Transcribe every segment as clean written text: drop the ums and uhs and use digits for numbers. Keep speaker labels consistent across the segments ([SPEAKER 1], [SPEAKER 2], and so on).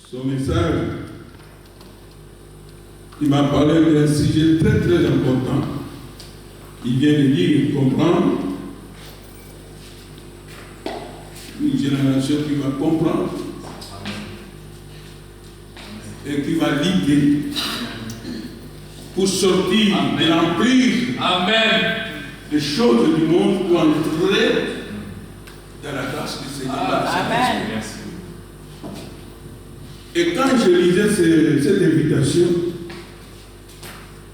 [SPEAKER 1] son message, il m'a parlé d'un sujet très très important. Il vient de dire, comprendre, une génération qui va comprendre et qui va l'idée pour sortir de l'emprise des choses du monde pour entrer dans la grâce du Seigneur.
[SPEAKER 2] Amen.
[SPEAKER 1] Et quand je lisais cette invitation,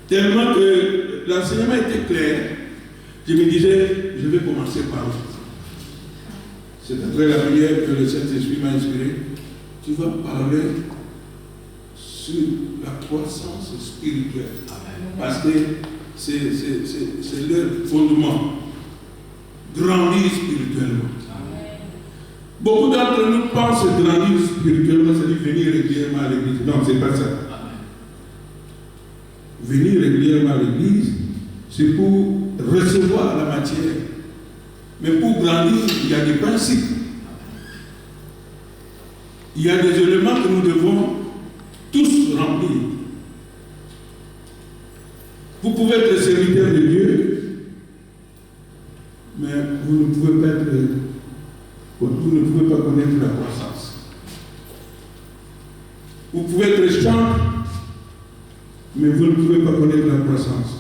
[SPEAKER 1] tellement que l'enseignement était clair, je me disais, je vais commencer par là. C'est après la prière que le Saint-Esprit m'a inspiré. Tu vas parler sur la croissance spirituelle. Parce que c'est leur fondement. Grandir spirituellement. Beaucoup d'entre nous pensent grandir spirituellement, c'est-à-dire venir régulièrement à l'église. Non, ce n'est pas ça. Venir régulièrement à l'église, c'est pour recevoir la matière. Mais pour grandir, il y a des principes. Il y a des éléments que nous devons tous remplir. Vous pouvez être serviteur de Dieu, mais vous ne pouvez pas connaître la croissance. Vous pouvez être chanteur, mais vous ne pouvez pas connaître la croissance.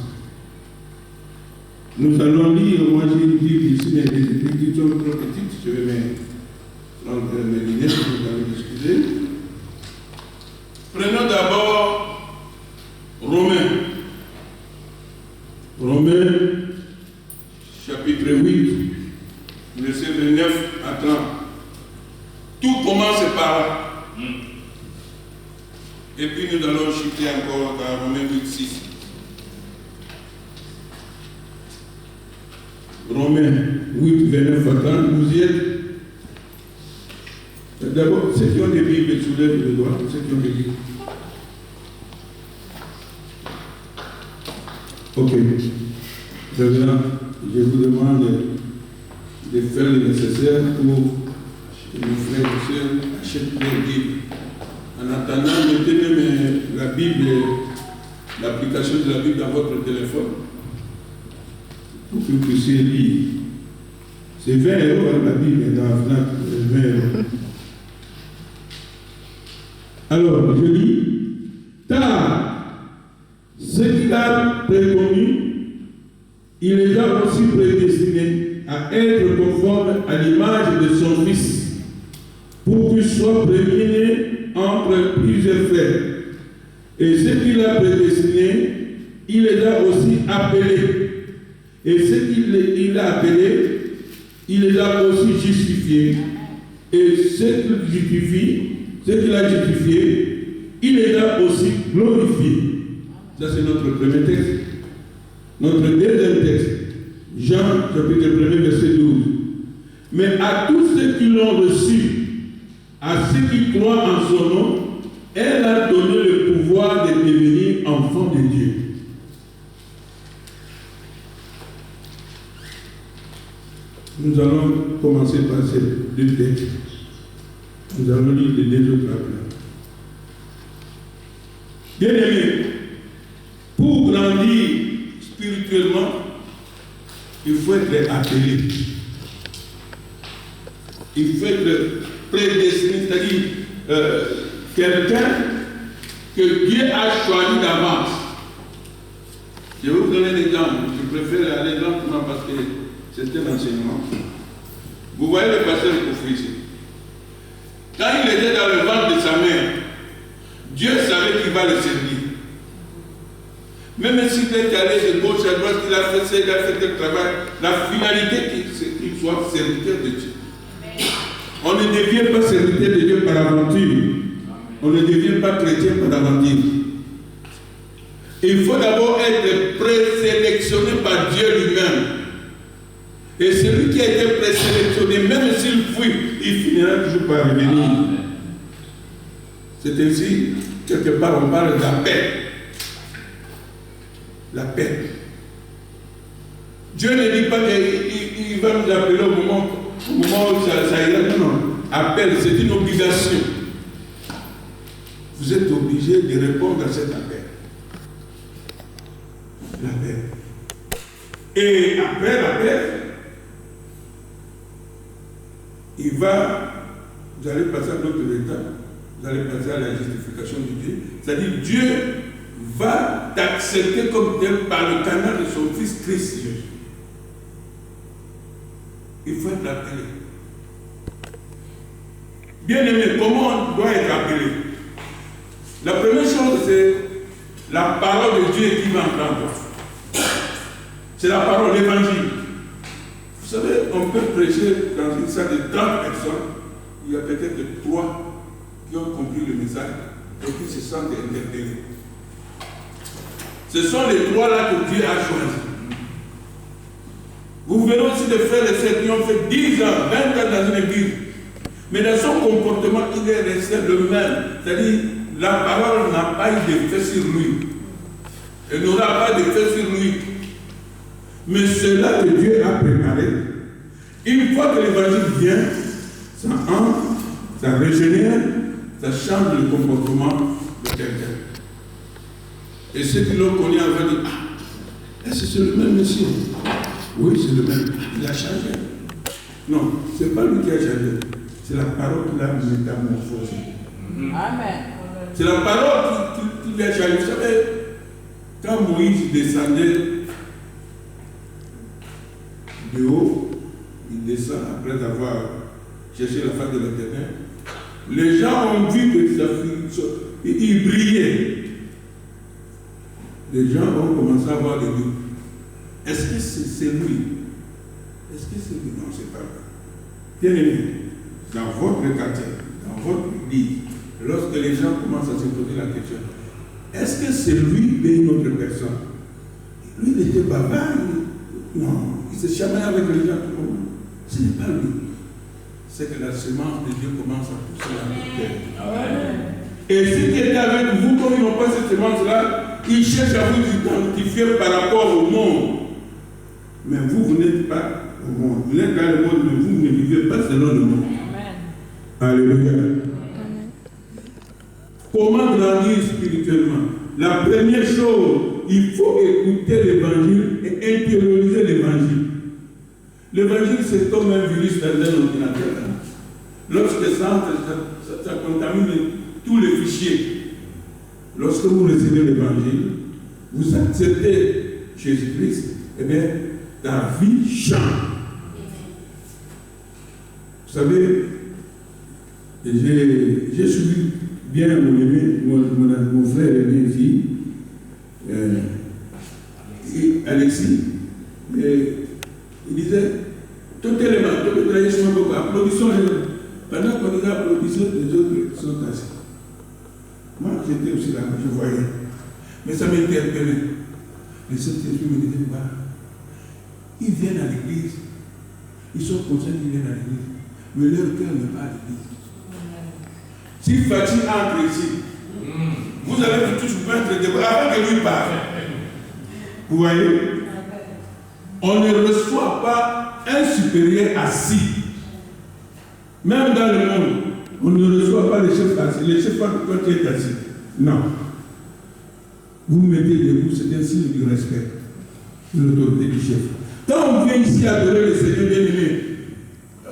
[SPEAKER 1] Nous allons lire, moi j'ai une Bible ici, mais des écritures trop petites, je vais prendre mes lunettes, vous allez m'excuser. Prenons d'abord Romains. Romains, chapitre 8, verset 29 à 30. Tout commence par là. Et puis nous allons chuter encore dans Romains 8, 6. Romains 8, 29 à 30, vous y êtes. D'abord, ceux qui ont des Bibles, soulèvent le doigt, ceux qui ont des Bibles. Ok. Maintenant, je vous demande de faire le nécessaire pour que nos frères et sœurs achètent leur Bible. En attendant, mettez même la Bible, l'application de la Bible dans votre téléphone pour que vous puissiez lire. C'est 20 € la Bible dans la FNAC, 20 €. Alors, je lis. Car ce qu'il a préconnu, il les a aussi prédestinés à être conformes à l'image de son Fils, pour qu'il soit premier entre plusieurs frères. Et ce qu'il a prédestiné, il les a aussi appelés. Et ce qu'il a appelé, il les a aussi justifiés. Et ce qu'il a justifié, il les a aussi glorifiés. Ça, c'est notre premier texte. Notre deuxième texte, Jean, chapitre 1, verset 12. Mais à tous ceux qui l'ont reçu, à ceux qui croient en son nom, elle a donné le pouvoir de devenir enfants de Dieu. Nous allons commencer par ces deux textes. Nous allons lire les deux autres après. Bien-aimés, pour grandir spirituellement, il faut être appelé. Il faut être prédestiné, c'est-à-dire quelqu'un que Dieu a choisi d'avance. Je vais vous donner un exemple. Je préfère aller lentement parce que c'est un enseignement. Vous voyez le pasteur Koufou ici. Quand il était dans le ventre de sa mère, Dieu savait qu'il va le servir. Même s'il est allé de gauche à droite, il a fait ça, il a fait tel travail, la finalité, c'est qu'il soit serviteur de Dieu. On ne devient pas serviteur de Dieu par aventure. On ne devient pas chrétien par aventure. Il faut d'abord être présélectionné par Dieu lui-même. Et celui qui a été présélectionné, même s'il fuit, il finira toujours par revenir. C'est ainsi, quelque part, on parle de la paix. La paix. Dieu ne dit pas qu'il va nous appeler au moment où ça ira. Non, non. Appel, c'est une obligation. vous êtes obligé de répondre à cet appel. L'appel. Et après l'appel, vous allez passer à d'autres étapes, vous allez passer à la justification de Dieu. C'est-à-dire Dieu va t'accepter comme tel par le canal de son Fils Christ Jésus. Il faut être appelé. Bien aimé, comment on doit être appelé? La première chose, c'est la parole de Dieu qui va entrer en toi. C'est la parole, l'évangile. Vous savez, on peut prêcher dans une salle de 30 personnes. Il y a peut-être 3 qui ont compris le message et qui se sentent interpellés. Ce sont les 3 là que Dieu a choisis. Vous venez aussi de frères et sœurs qui ont fait 10 ans, 20 ans dans une église. Mais dans son comportement, il est resté le même. C'est-à-dire, la parole n'a pas eu d'effet sur lui. Elle n'aura pas d'effet sur lui. Mais cela que Dieu a préparé, une fois que l'évangile vient, ça entre, ça régénère, ça change le comportement de quelqu'un. Et ceux qui l'ont connu avaient dit, ah, est-ce que c'est le même monsieur? Oui, c'est le même. Il a changé. Non, ce n'est pas lui qui a changé. C'est la parole qui l'a métamorphosé.
[SPEAKER 2] Amen.
[SPEAKER 1] C'est la parole qui l'a changé. Vous savez, quand Moïse descendait de haut, il descend après avoir cherché la face de l'Éternel. Les gens ont vu que il brillait. Les gens ont commencé à avoir des doutes. Est-ce que c'est lui? Est-ce que c'est lui? Non, c'est pas lui. Bien aimé, dans votre quartier, dans votre église, lorsque les gens commencent à se poser la question, est-ce que c'est lui ou une autre personne? Lui, il était bavard. Non, il se chamaillait avec les gens tout le monde. Ce n'est pas lui. C'est que la semence de Dieu commence à pousser dans notre terre. Et ceux qui étaient avec vous, comme ils n'ont pas cette semence-là, ils cherchent à vous identifier par rapport au monde. Mais vous n'êtes pas au monde. Vous êtes dans le monde, mais vous ne vivez pas selon le monde. Amen. Alléluia. Amen. Comment grandir spirituellement? La première chose, il faut écouter l'évangile et intérioriser l'évangile. L'évangile, c'est comme un virus dans un ordinateur. Lorsque ça entre, ça contamine tous les fichiers. Lorsque vous recevez l'évangile, vous acceptez Jésus-Christ, eh bien, ta vie change. Vous savez, j'ai suivi bien mon frère et mes filles, Alexis, et il disait, tout élément, toute tradition, applaudissons les autres. Pendant qu'on nous applaudissait, les autres sont assis. Moi, j'étais aussi là, je voyais. Mais ça m'interpellait. Le Saint-Esprit me disait, bah, ils viennent à l'église. Ils sont conscients qu'ils viennent à l'église. Mais leur cœur n'est pas à l'église. Si Fatih entre ici, vous allez tous vous mettre des bras avant que lui parle. Vous voyez? On ne reçoit pas un supérieur assis. Même dans le monde, on ne reçoit pas les chefs assis. Les chefs quand tu es assis. Non. Vous mettez debout, c'est un signe du respect de l'autorité du chef. Quand on vient ici adorer le Seigneur bien-aimé,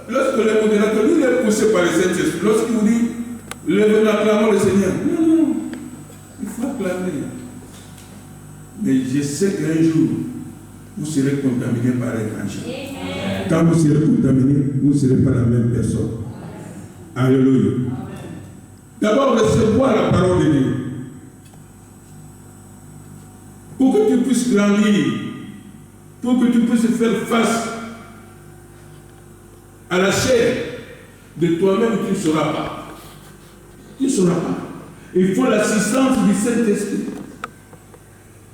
[SPEAKER 1] lorsque le modérateur, lui, il est poussé par le Saint-Esprit, lorsqu'il vous dit, levez l'acclamons le Seigneur. Non, il faut acclamer. Mais je sais qu'un jour, vous serez contaminé par l'évangile. Quand vous serez contaminé, vous ne serez pas la même personne. Alléluia. D'abord, recevoir la parole de Dieu. Pour que tu puisses grandir, pour que tu puisses faire face à la chair de toi-même, tu ne sauras pas. Tu ne sauras pas. Il faut l'assistance du Saint-Esprit.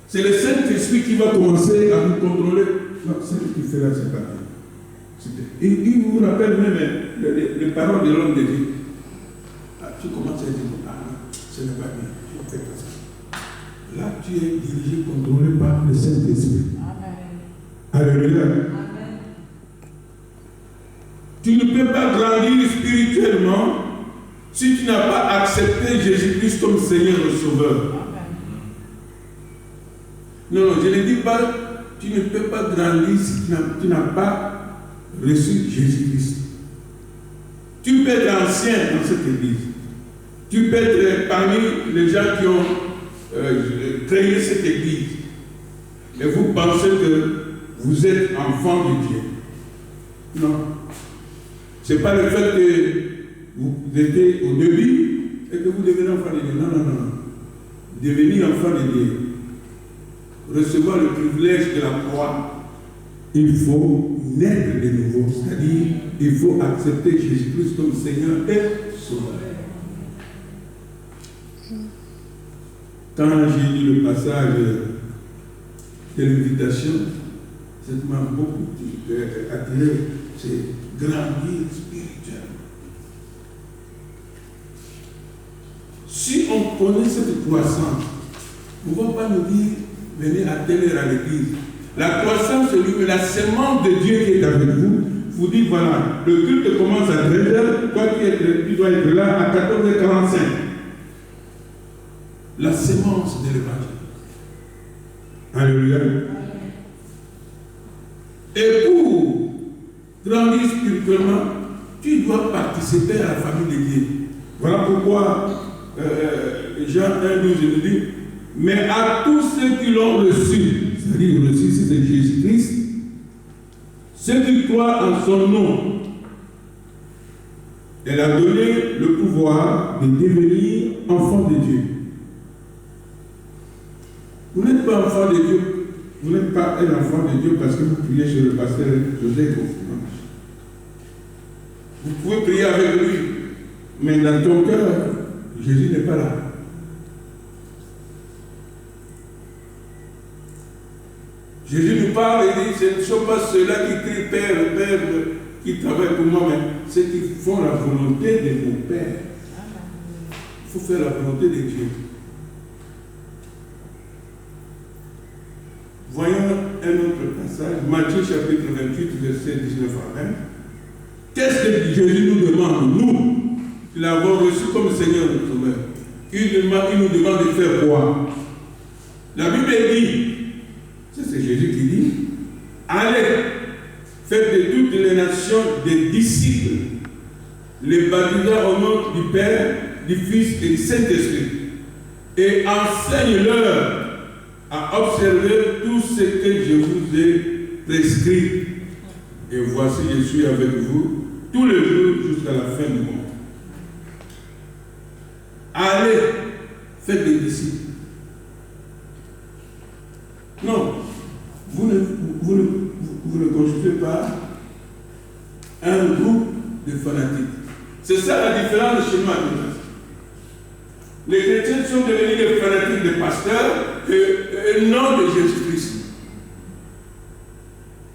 [SPEAKER 1] C'est le Saint-Esprit qui va commencer à vous contrôler. Non, ce que tu fais là, c'est pas bien. Il vous rappelle même les paroles de l'homme de Dieu. Tu commences à dire, ce n'est pas bien, tu fais pas ça. Là, tu es dirigé, contrôlé par le Saint-Esprit. Alléluia. Tu ne peux pas grandir spirituellement si tu n'as pas accepté Jésus-Christ comme Seigneur et Sauveur. Non, je ne dis pas, tu ne peux pas grandir si tu n'as pas reçu Jésus-Christ. Tu peux être ancien dans cette église. Tu peux être parmi les gens qui ont créé cette église. Et vous pensez que vous êtes enfant de Dieu. Non. Ce n'est pas le fait que vous étiez au début et que vous devenez enfant de Dieu. Non, non, non. Devenir enfant de Dieu. Recevoir le privilège de la croix. Il faut naître de nouveau. C'est-à-dire, il faut accepter Jésus-Christ comme Seigneur et Sauveur. Quand j'ai lu le passage de l'invitation, ça m'a beaucoup attiré. C'est grandir spirituellement. Si on connaît cette croissance, on ne va pas nous dire venez à telle heure à l'église. La croissance, c'est lui, la semence de Dieu qui est avec vous. Vous dites voilà, le culte commence à 13h, toi tu dois être là à 14h45. La semence de l'évangile. Alléluia. Et pour grandir spirituellement, tu dois participer à la famille de Dieu. Voilà pourquoi Jean 1, 12 nous dit, mais à tous ceux qui l'ont reçu, c'est-à-dire reçu ici c'est Jésus-Christ, ceux qui croient en son nom, elle a donné le pouvoir de devenir enfant de Dieu. Vous n'êtes pas enfant de Dieu, vous n'êtes pas un enfant de Dieu parce que vous priez chez le pasteur Joseph. Vous pouvez prier avec lui, mais dans ton cœur, Jésus n'est pas là. Jésus nous parle et dit, ce ne sont pas ceux-là qui crient Père, Père, qui travaillent pour moi, mais ceux qui font la volonté de mon Père. Il faut faire la volonté de Dieu. Voyons un autre passage, Matthieu chapitre 28, verset 19 à 20. Qu'est-ce que Jésus nous demande, nous, qui l'avons reçu comme Seigneur et Sauveur? Il nous demande de faire quoi? La Bible dit, c'est Jésus qui dit, allez, faites de toutes les nations des disciples, les baptisant au nom du Père, du Fils et du Saint-Esprit, et enseigne-leur à observer tout ce que je vous ai prescrit. Et voici, je suis avec vous tous les jours jusqu'à la fin du monde. Allez, faites des disciples. Non, vous ne constituez pas un groupe de fanatiques. C'est ça la différence chez nous. Les chrétiens sont devenus des fanatiques de pasteurs et non de Jésus-Christ.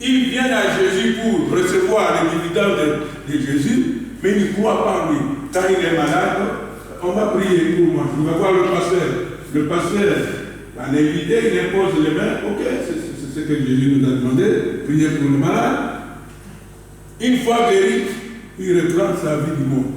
[SPEAKER 1] Ils viennent à Jésus pour recevoir les dividendes de Jésus, mais ils ne croient pas en lui. Quand il est malade, on va prier pour moi. Il va voir le pasteur. Le pasteur va l'inviter, il impose les mains. Ok, c'est ce que Jésus nous a demandé, prier pour le malade. Une fois guéri, il reprend sa vie du monde.